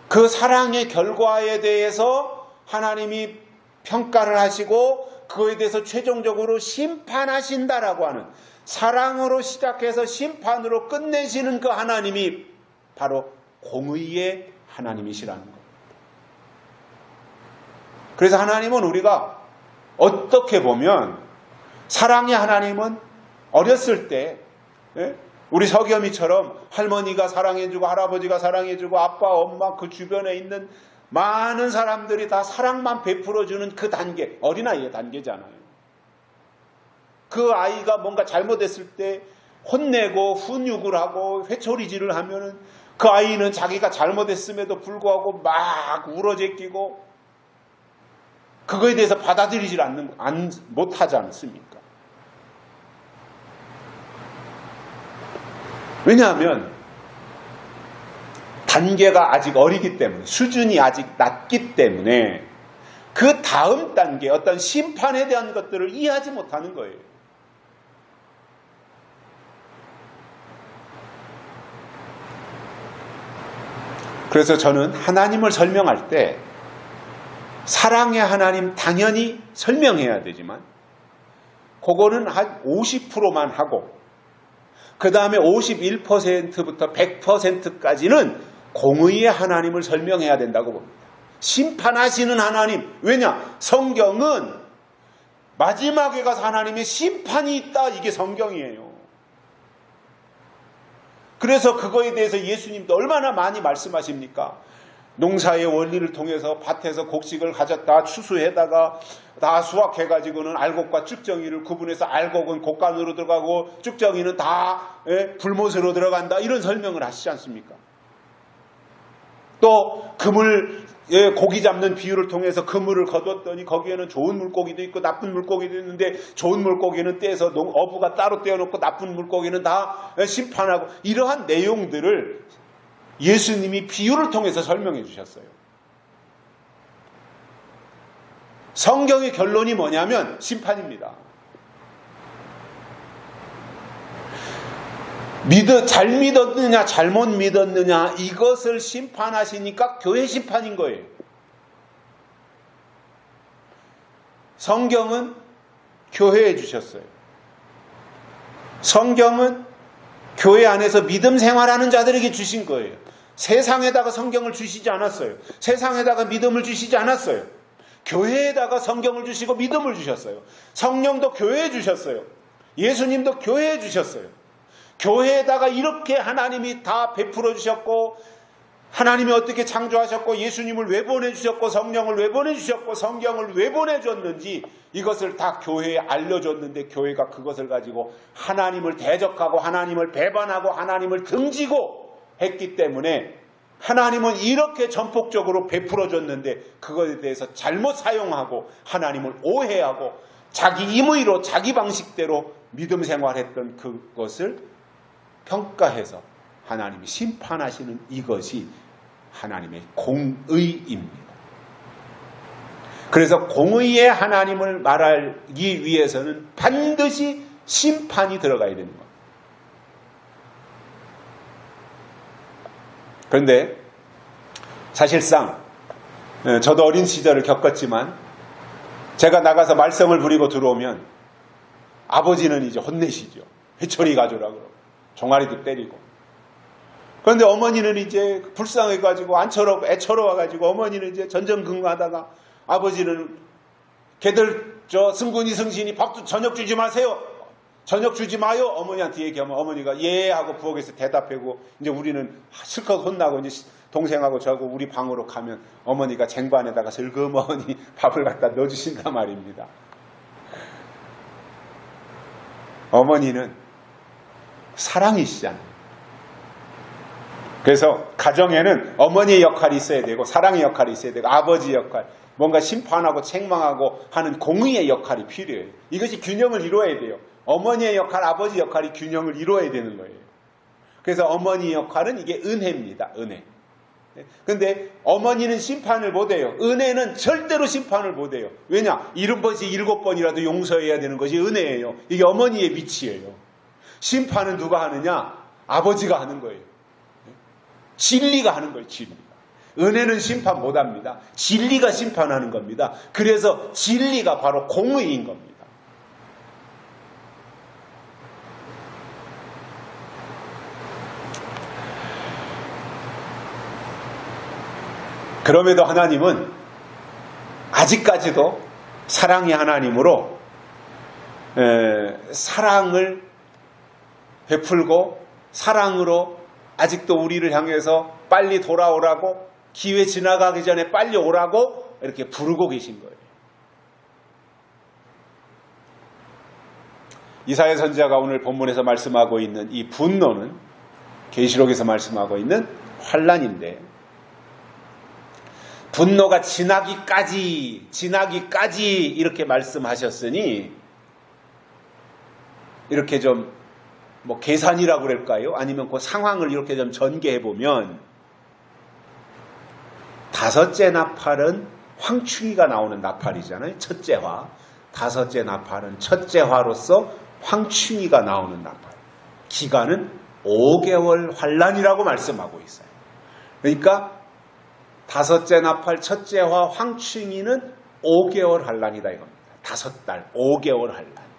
S1: 그 사랑의 결과에 대해서 하나님이 평가를 하시고 그거에 대해서 최종적으로 심판하신다라고 하는, 사랑으로 시작해서 심판으로 끝내시는 그 하나님이 바로 공의의 하나님이시라는 겁니다. 그래서 하나님은 우리가 어떻게 보면 사랑의 하나님은 어렸을 때 우리 서겸이처럼 할머니가 사랑해주고 할아버지가 사랑해주고 아빠 엄마 그 주변에 있는 많은 사람들이 다 사랑만 베풀어주는 그 단계, 어린아이의 단계잖아요. 그 아이가 뭔가 잘못했을 때 혼내고 훈육을 하고 회초리질을 하면은 그 아이는 자기가 잘못했음에도 불구하고 막 울어제끼고 그거에 대해서 받아들이질 못하지 않습니까? 왜냐하면 단계가 아직 어리기 때문에, 수준이 아직 낮기 때문에 그 다음 단계, 어떤 심판에 대한 것들을 이해하지 못하는 거예요. 그래서 저는 하나님을 설명할 때 사랑의 하나님 당연히 설명해야 되지만 그거는 한 50%만 하고 그 다음에 51%부터 100%까지는 공의의 하나님을 설명해야 된다고 봅니다. 심판하시는 하나님. 왜냐? 성경은 마지막에 가서 하나님의 심판이 있다. 이게 성경이에요. 그래서 그거에 대해서 예수님도 얼마나 많이 말씀하십니까? 농사의 원리를 통해서 밭에서 곡식을 가졌다 추수해다가 다 수확해가지고는 알곡과 쭉정이를 구분해서 알곡은 곡간으로 들어가고 쭉정이는 다 불못으로 들어간다. 이런 설명을 하시지 않습니까? 또 그물, 고기 잡는 비유를 통해서 그물을 거뒀더니 거기에는 좋은 물고기도 있고 나쁜 물고기도 있는데 좋은 물고기는 떼서 어부가 따로 떼어놓고 나쁜 물고기는 다 심판하고, 이러한 내용들을 예수님이 비유를 통해서 설명해 주셨어요. 성경의 결론이 뭐냐면 심판입니다. 잘 믿었느냐 잘못 믿었느냐 이것을 심판하시니까 교회 심판인 거예요. 성경은 교회에 주셨어요. 성경은 교회 안에서 믿음 생활하는 자들에게 주신 거예요. 세상에다가 성경을 주시지 않았어요. 세상에다가 믿음을 주시지 않았어요. 교회에다가 성경을 주시고 믿음을 주셨어요. 성령도 교회에 주셨어요. 예수님도 교회에 주셨어요. 교회에다가 이렇게 하나님이 다 베풀어 주셨고, 하나님이 어떻게 창조하셨고, 예수님을 왜 보내주셨고, 성령을 왜 보내주셨고, 성경을 왜 보내줬는지 이것을 다 교회에 알려줬는데, 교회가 그것을 가지고 하나님을 대적하고 하나님을 배반하고 하나님을 등지고 했기 때문에 하나님은 이렇게 전폭적으로 베풀어 줬는데 그것에 대해서 잘못 사용하고 하나님을 오해하고 자기 임의로 자기 방식대로 믿음 생활했던 그것을 평가해서 하나님이 심판하시는 이것이 하나님의 공의입니다. 그래서 공의의 하나님을 말하기 위해서는 반드시 심판이 들어가야 되는 겁니다. 그런데 사실상 저도 어린 시절을 겪었지만 제가 나가서 말썽을 부리고 들어오면 아버지는 이제 혼내시죠. 회초리 가져라 그러고 종아리도 때리고. 그런데 어머니는 이제 불쌍해가지고 애처로워가지고 어머니는 이제 전전긍긍하다가 아버지는 걔들 승군이 승신이 밥도 저녁 주지 마세요. 저녁 주지 마요. 어머니한테 얘기하면 어머니가 예 하고 부엌에서 대답하고 이제 우리는 실컷 혼나고 이제 동생하고 저하고 우리 방으로 가면 어머니가 쟁반에다가 슬그머니 밥을 갖다 넣어주신단 말입니다. 어머니는 사랑이시잖아요. 그래서 가정에는 어머니의 역할이 있어야 되고 사랑의 역할이 있어야 되고 아버지 역할, 뭔가 심판하고 책망하고 하는 공의의 역할이 필요해요. 이것이 균형을 이루어야 돼요. 어머니의 역할, 아버지 역할이 균형을 이루어야 되는 거예요. 그래서 어머니의 역할은 이게 은혜입니다. 은혜. 근데 어머니는 심판을 못해요. 은혜는 절대로 심판을 못해요. 왜냐? 70번씩 7번이라도 용서해야 되는 것이 은혜예요. 이게 어머니의 위치예요. 심판은 누가 하느냐? 아버지가 하는 거예요. 진리가 하는 거예요. 진리가. 은혜는 심판 못합니다. 진리가 심판하는 겁니다. 그래서 진리가 바로 공의인 겁니다. 그럼에도 하나님은 아직까지도 사랑의 하나님으로 사랑을 베풀고 사랑으로 아직도 우리를 향해서 빨리 돌아오라고, 기회 지나가기 전에 빨리 오라고 이렇게 부르고 계신 거예요. 이사야 선지자가 오늘 본문에서 말씀하고 있는 이 분노는 계시록에서 말씀하고 있는 환난인데, 분노가 지나기까지 이렇게 말씀하셨으니 이렇게 좀 계산이라고 그럴까요? 아니면 그 상황을 이렇게 좀 전개해 보면, 다섯째 나팔은 황충이가 나오는 나팔이잖아요. 첫째 화. 다섯째 나팔은 첫째 화로서 황충이가 나오는 나팔. 기간은 5개월 환란이라고 말씀하고 있어요. 그러니까 다섯째 나팔, 첫째 화, 황충이는 5개월 환란이다 이겁니다. 5달, 5개월 환란.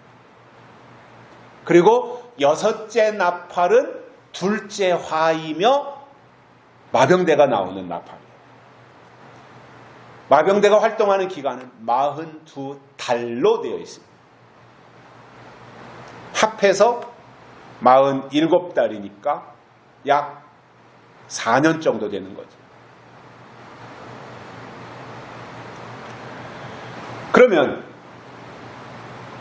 S1: 그리고 여섯째 나팔은 둘째 화이며 마병대가 나오는 나팔이에요. 마병대가 활동하는 기간은 42달로 되어 있습니다. 합해서 47달이니까 약 4년 정도 되는 거죠. 그러면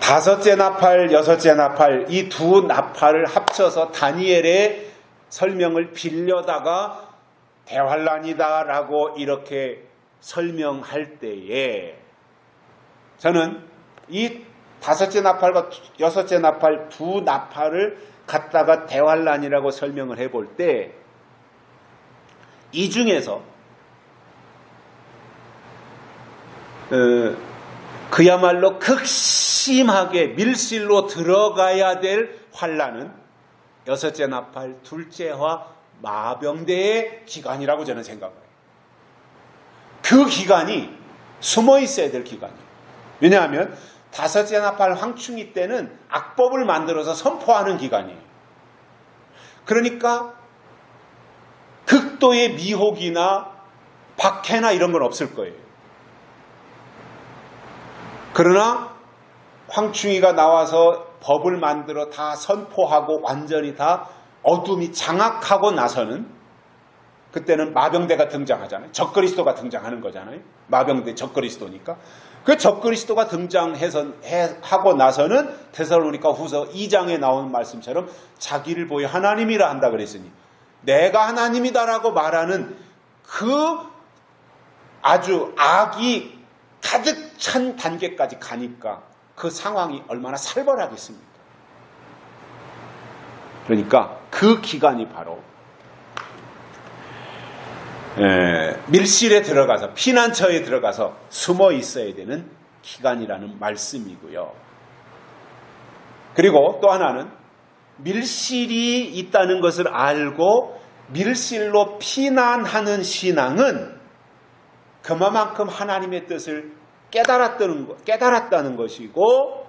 S1: 다섯째 나팔, 여섯째 나팔, 이 두 나팔을 합쳐서 다니엘의 설명을 빌려다가 대환란이다라고 이렇게 설명할 때에, 저는 이 다섯째 나팔과 여섯째 나팔 두 나팔을 갖다가 대환란이라고 설명을 해볼 때, 이 중에서 그야말로 극심하게 밀실로 들어가야 될 환란은 여섯째 나팔, 둘째 화, 마병대의 기간이라고 저는 생각을 해요. 그 기간이 숨어 있어야 될 기간이에요. 왜냐하면 다섯째 나팔 황충이 때는 악법을 만들어서 선포하는 기간이에요. 그러니까 극도의 미혹이나 박해나 이런 건 없을 거예요. 그러나 황충이가 나와서 법을 만들어 다 선포하고 완전히 다 어둠이 장악하고 나서는, 그때는 마병대가 등장하잖아요. 적그리스도가 등장하는 거잖아요. 마병대 적그리스도니까. 그 적그리스도가 하고 나서는 데살로니가 후서 2장에 나오는 말씀처럼 자기를 보여 하나님이라 한다 그랬으니, 내가 하나님이다라고 말하는 그 아주 악이 가득 찬 단계까지 가니까 그 상황이 얼마나 살벌하겠습니까? 그러니까 그 기간이 바로 밀실에 들어가서, 피난처에 들어가서 숨어 있어야 되는 기간이라는 말씀이고요. 그리고 또 하나는 밀실이 있다는 것을 알고 밀실로 피난하는 신앙은 그만큼 하나님의 뜻을 깨달았다는 것이고,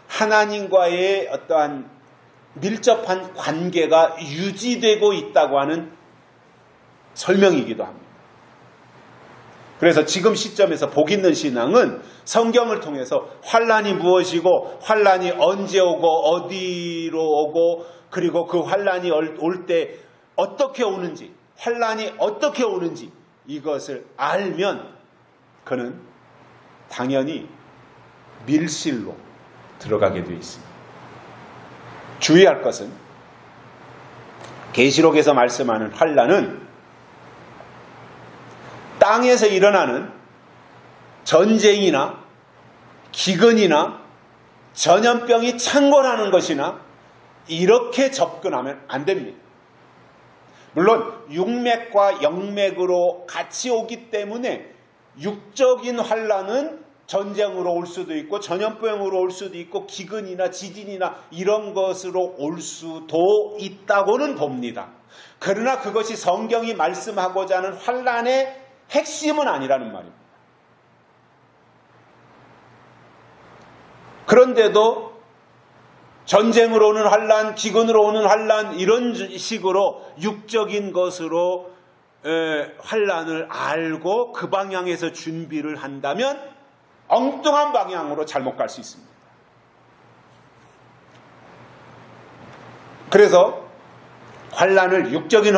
S1: 하나님과의 어떠한 밀접한 관계가 유지되고 있다고 하는 설명이기도 합니다. 그래서 지금 시점에서 복 있는 신앙은 성경을 통해서 환난이 무엇이고 환난이 언제 오고 어디로 오고 그리고 그 환난이 올 때 어떻게 오는지 환난이 어떻게 오는지 이것을 알면 그는 당연히 밀실로 들어가게 되어 있습니다. 주의할 것은 계시록에서 말씀하는 환난은 땅에서 일어나는 전쟁이나 기근이나 전염병이 창궐하는 것이나 이렇게 접근하면 안 됩니다. 물론 육맥과 영맥으로 같이 오기 때문에 육적인 환난은 전쟁으로 올 수도 있고 전염병으로 올 수도 있고 기근이나 지진이나 이런 것으로 올 수도 있다고는 봅니다. 그러나 그것이 성경이 말씀하고자 하는 환난의 핵심은 아니라는 말입니다. 그런데도 전쟁으로 오는 환난, 기근으로 오는 환난 이런 식으로 육적인 것으로 환난을 알고 그 방향에서 준비를 한다면 엉뚱한 방향으로 잘못 갈 수 있습니다. 그래서 환난을 육적인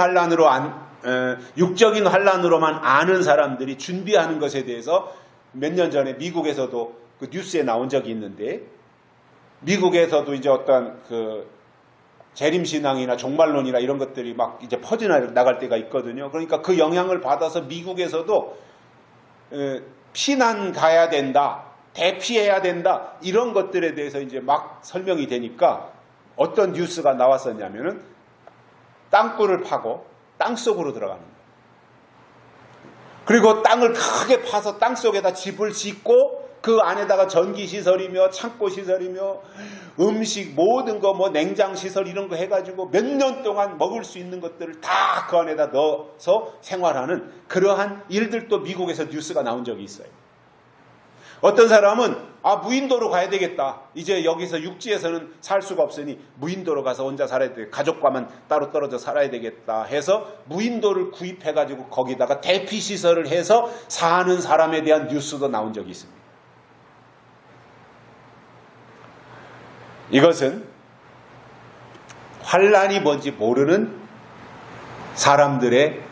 S1: 환난으로만 아는 사람들이 준비하는 것에 대해서 몇 년 전에 미국에서도 그 뉴스에 나온 적이 있는데 미국에서도 이제 어떤 그 재림신앙이나 종말론이나 이런 것들이 막 이제 퍼져나갈 때가 있거든요. 그러니까 그 영향을 받아서 미국에서도 피난 가야 된다, 대피해야 된다 이런 것들에 대해서 이제 막 설명이 되니까 어떤 뉴스가 나왔었냐면은 땅굴을 파고 땅속으로 들어가는 거예요. 그리고 땅을 크게 파서 땅속에다 집을 짓고 그 안에다가 전기시설이며 창고시설이며 음식 모든 거 뭐 냉장시설 이런 거 해가지고 몇 년 동안 먹을 수 있는 것들을 다 그 안에다 넣어서 생활하는 그러한 일들도 미국에서 뉴스가 나온 적이 있어요. 어떤 사람은 무인도로 가야 되겠다. 이제 여기서 육지에서는 살 수가 없으니 무인도로 가서 혼자 살아야 돼. 가족과만 따로 떨어져 살아야 되겠다 해서 무인도를 구입해가지고 거기다가 대피시설을 해서 사는 사람에 대한 뉴스도 나온 적이 있습니다. 이것은 환난이 뭔지 모르는 사람들의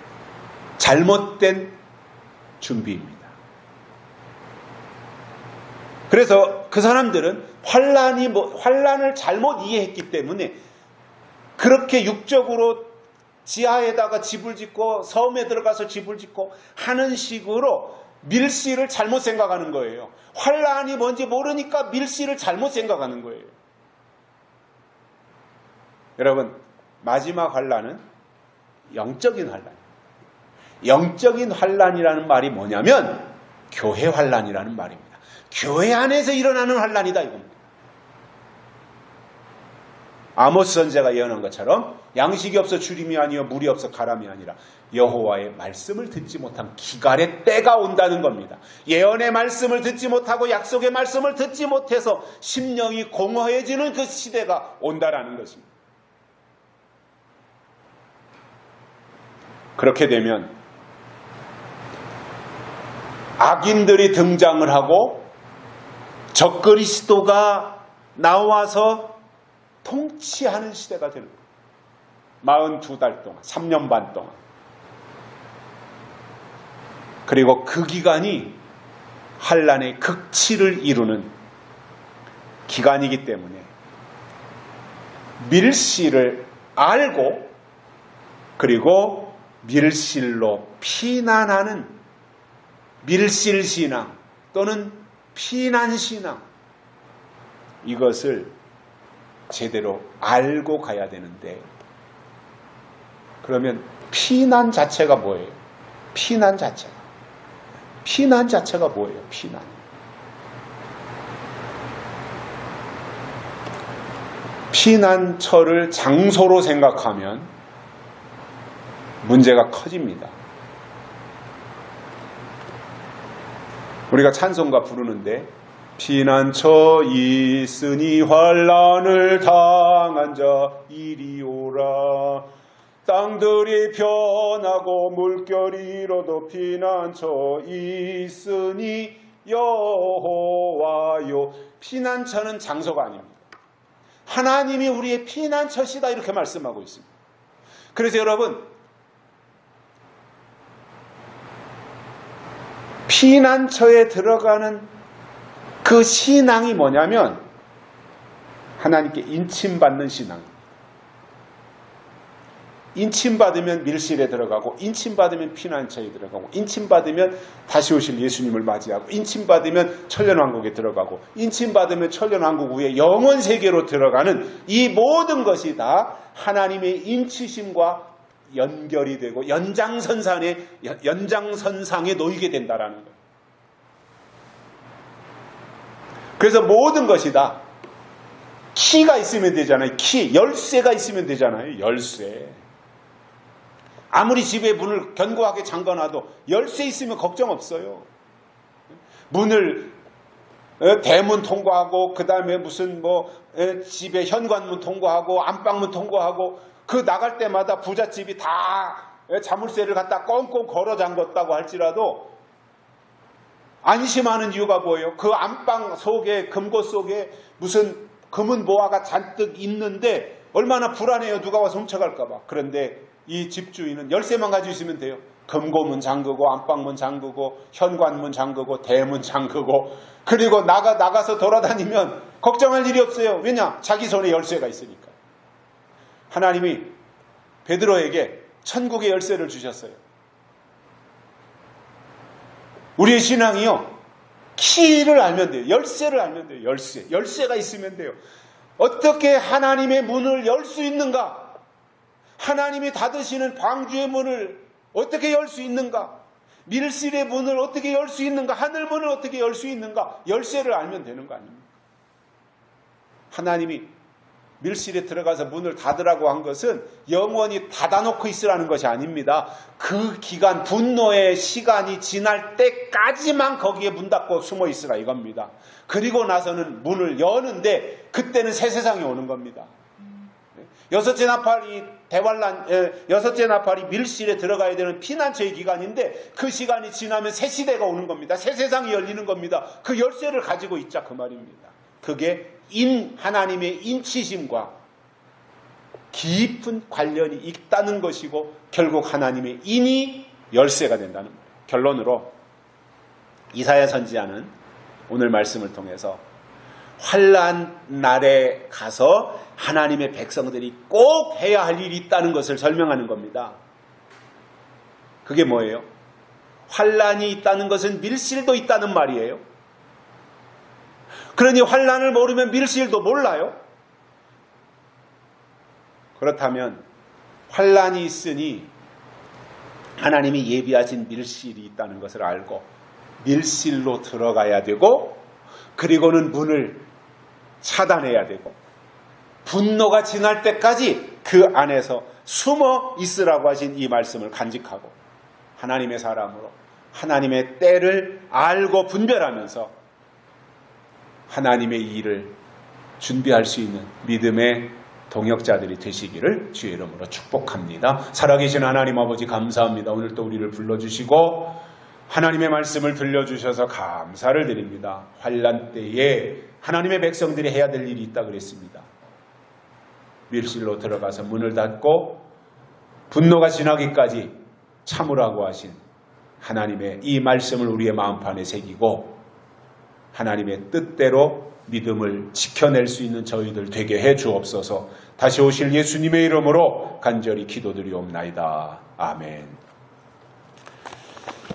S1: 잘못된 준비입니다. 그래서 그 사람들은 환난을 잘못 이해했기 때문에 그렇게 육적으로 지하에다가 집을 짓고 섬에 들어가서 집을 짓고 하는 식으로 밀실을 잘못 생각하는 거예요. 환난이 뭔지 모르니까 밀실을 잘못 생각하는 거예요. 여러분, 마지막 환난은 영적인 환난이에요. 영적인 환난이라는 말이 뭐냐면 교회 환난이라는 말입니다. 교회 안에서 일어나는 환난이다 이겁니다. 아모스 선지자가 예언한 것처럼 양식이 없어 주림이 아니요 물이 없어 가람이 아니라 여호와의 말씀을 듣지 못한 기갈의 때가 온다는 겁니다. 예언의 말씀을 듣지 못하고 약속의 말씀을 듣지 못해서 심령이 공허해지는 그 시대가 온다라는 것입니다. 그렇게 되면 악인들이 등장을 하고 적그리스도가 나와서 통치하는 시대가 되는 거예요. 42달 동안, 3년 반 동안. 그리고 그 기간이 환난의 극치를 이루는 기간이기 때문에 밀실을 알고 그리고 밀실로 피난하는 밀실신앙 또는 피난신앙 이것을 제대로 알고 가야 되는데 그러면 피난 자체가 뭐예요? 피난 자체가 뭐예요? 피난처를 장소로 생각하면 문제가 커집니다. 우리가 찬송가 부르는데 피난처 있으니 환난을 당한 자 이리오라. 땅들이 변하고 물결이 일어도 피난처 있으니 여호와요. 피난처는 장소가 아닙니다. 하나님이 우리의 피난처시다 이렇게 말씀하고 있습니다. 그래서 여러분, 피난처에 들어가는 그 신앙이 뭐냐면 하나님께 인침받는 신앙입니다. 인침받으면 밀실에 들어가고, 인침받으면 피난처에 들어가고, 인침받으면 다시 오실 예수님을 맞이하고, 인침받으면 천년왕국에 들어가고, 인침받으면 천년왕국 후에 영원 세계로 들어가는 이 모든 것이 다 하나님의 인치심과 연결이 되고 연장선상에 놓이게 된다는 거예요. 그래서 모든 것이 다 키가 있으면 되잖아요. 키, 열쇠가 있으면 되잖아요. 열쇠. 아무리 집에 문을 견고하게 잠가놔도 열쇠 있으면 걱정 없어요. 문을 대문 통과하고, 그 다음에 무슨 집에 현관문 통과하고, 안방문 통과하고, 그 나갈 때마다 부잣집이 다 자물쇠를 갖다 꽁꽁 걸어 잠궜다고 할지라도 안심하는 이유가 뭐예요? 그 안방 속에, 금고 속에 무슨 금은 보화가 잔뜩 있는데 얼마나 불안해요. 누가 와서 훔쳐갈까봐. 그런데 이 집주인은 열쇠만 가지고 있으면 돼요. 금고문 잠그고, 안방문 잠그고, 현관문 잠그고, 대문 잠그고, 그리고 나가서 돌아다니면 걱정할 일이 없어요. 왜냐? 자기 손에 열쇠가 있으니까. 하나님이 베드로에게 천국의 열쇠를 주셨어요. 우리의 신앙이요, 키를 알면 돼요. 열쇠를 알면 돼요. 열쇠가 있으면 돼요. 어떻게 하나님의 문을 열 수 있는가? 하나님이 닫으시는 방주의 문을 어떻게 열 수 있는가? 밀실의 문을 어떻게 열 수 있는가? 하늘 문을 어떻게 열 수 있는가? 열쇠를 알면 되는 거 아닙니까? 하나님이 밀실에 들어가서 문을 닫으라고 한 것은 영원히 닫아놓고 있으라는 것이 아닙니다. 그 기간, 분노의 시간이 지날 때까지만 거기에 문 닫고 숨어 있으라 이겁니다. 그리고 나서는 문을 여는데 그때는 새 세상이 오는 겁니다. 여섯째 나팔이 밀실에 들어가야 되는 피난처의 기간인데 그 시간이 지나면 새 시대가 오는 겁니다. 새 세상이 열리는 겁니다. 그 열쇠를 가지고 있자 그 말입니다. 그게 하나님의 인치심과 깊은 관련이 있다는 것이고, 결국 하나님의 인이 열쇠가 된다는 거예요. 결론으로 이사야 선지자는 오늘 말씀을 통해서 환난 날에 가서 하나님의 백성들이 꼭 해야 할 일이 있다는 것을 설명하는 겁니다. 그게 뭐예요? 환난이 있다는 것은 밀실도 있다는 말이에요. 그러니 환난을 모르면 밀실도 몰라요. 그렇다면 환난이 있으니 하나님이 예비하신 밀실이 있다는 것을 알고 밀실로 들어가야 되고, 그리고는 문을 차단해야 되고, 분노가 지날 때까지 그 안에서 숨어 있으라고 하신 이 말씀을 간직하고, 하나님의 사람으로 하나님의 때를 알고 분별하면서 하나님의 일을 준비할 수 있는 믿음의 동역자들이 되시기를 주의 이름으로 축복합니다. 살아계신 하나님 아버지 감사합니다. 오늘 또 우리를 불러주시고 하나님의 말씀을 들려주셔서 감사를 드립니다. 환난 때에 하나님의 백성들이 해야 될 일이 있다 그랬습니다. 밀실로 들어가서 문을 닫고 분노가 지나기까지 참으라고 하신 하나님의 이 말씀을 우리의 마음판에 새기고 하나님의 뜻대로 믿음을 지켜낼 수 있는 저희들 되게 해 주옵소서. 다시 오실 예수님의 이름으로 간절히 기도드리옵나이다. 아멘.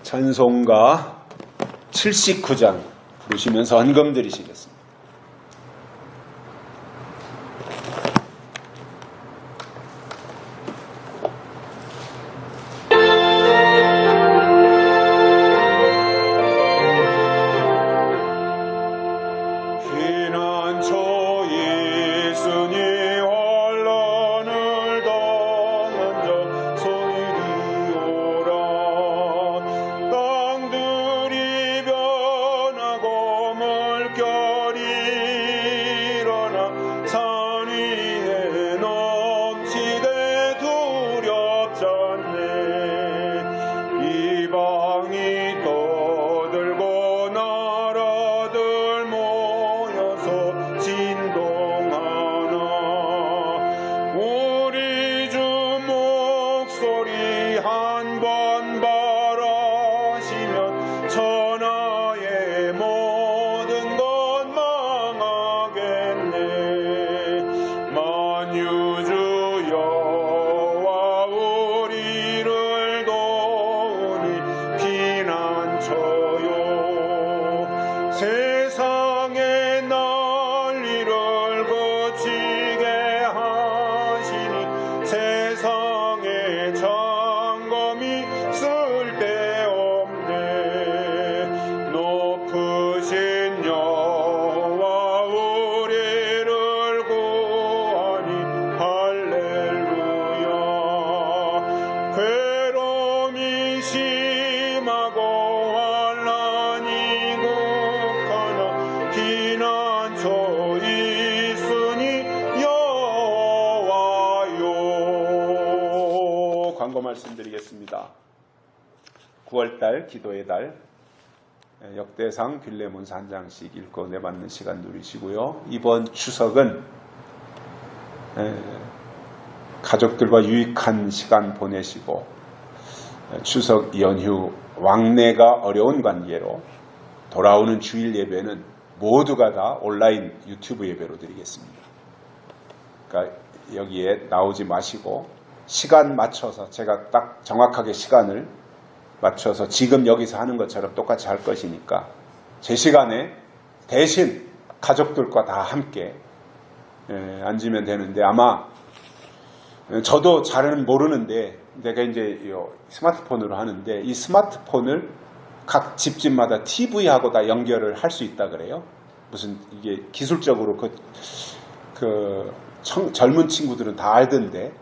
S1: 찬송가 79장 부르시면서 헌금 드리시겠습니다.
S2: 땅들이 변하고 물결
S1: 경고 말씀드리겠습니다. 9월달 기도의 달 역대상 균례문서 한 장씩 읽고 내받는 시간 누리시고요. 이번 추석은 가족들과 유익한 시간 보내시고 추석 연휴 왕래가 어려운 관계로 돌아오는 주일 예배는 모두가 다 온라인 유튜브 예배로 드리겠습니다. 그러니까 여기에 나오지 마시고 시간 맞춰서 제가 딱 정확하게 시간을 맞춰서 지금 여기서 하는 것처럼 똑같이 할 것이니까 제 시간에 대신 가족들과 다 함께 앉으면 되는데 아마 저도 잘은 모르는데 내가 이제 스마트폰으로 하는데 이 스마트폰을 각 집집마다 TV하고 다 연결을 할 수 있다 그래요. 무슨 이게 기술적으로 젊은 친구들은 다 알던데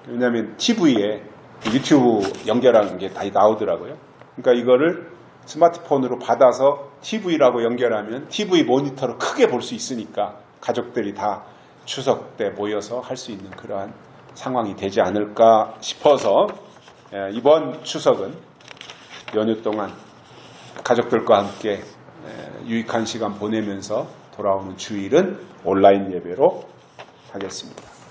S1: 왜냐하면 TV에 유튜브 연결하는 게 다 나오더라고요. 그러니까 이거를 스마트폰으로 받아서 TV라고 연결하면 TV 모니터로 크게 볼 수 있으니까 가족들이 다 추석 때 모여서 할 수 있는 그러한 상황이 되지 않을까 싶어서 이번 추석은 연휴 동안 가족들과 함께 유익한 시간 보내면서 돌아오는 주일은 온라인 예배로 하겠습니다.